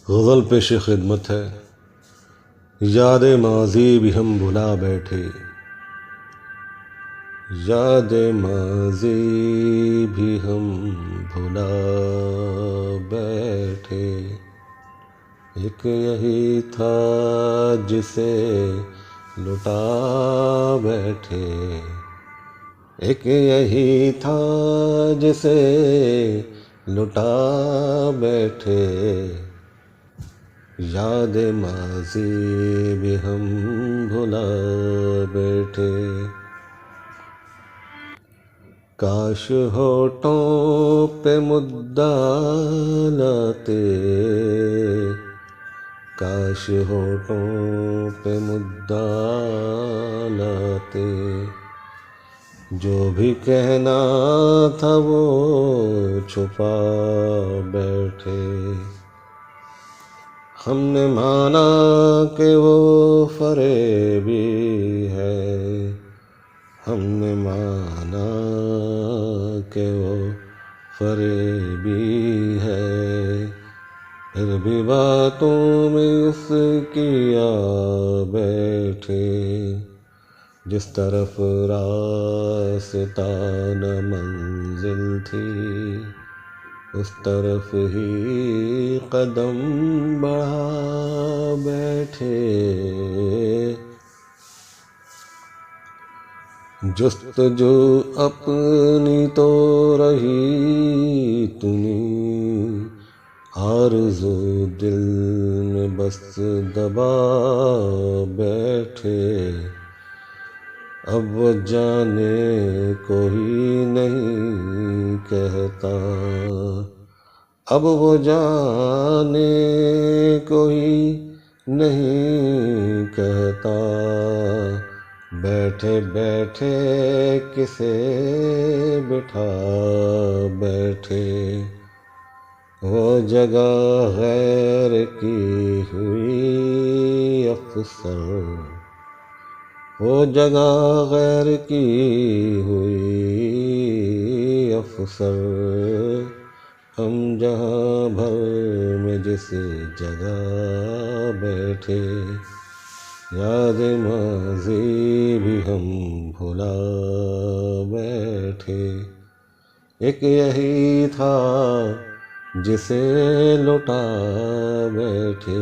गज़ल पेश खिदमत है। याद माज़ी भी हम भुला बैठे, याद माज़ी भी हम भुला बैठे। एक यही था जिसे लुटा बैठे, एक यही था जिसे लुटा बैठे। याद माज़ी भी हम भुला बैठे। काश होठों पे मुद्दा लाते, काश होठों पे मुद्दा लाते। जो भी कहना था वो छुपा बैठे। हमने माना कि वो फरेबी है, हमने माना कि वो फरेबी है। फिर भी बातों में उसकी आ बैठे। जिस तरफ रास्ता न मंजिल थी, उस तरफ ही कदम बढ़ा बैठे। जुस्तजू अपनी तो रही तूने, आरज़ू दिल में बस दबा बैठे। अब वो जाने कोई नहीं कहता, अब वो जाने कोई नहीं कहता। बैठे बैठे किसे बिठा बैठे। वो जगह गैर की हुई अफसर, वो जगह गैर की हुई अफसर। हम जहाँ भर में जिस जगह बैठे। याद माज़ी भी हम भुला बैठे। एक यही था जिसे लुटा बैठे।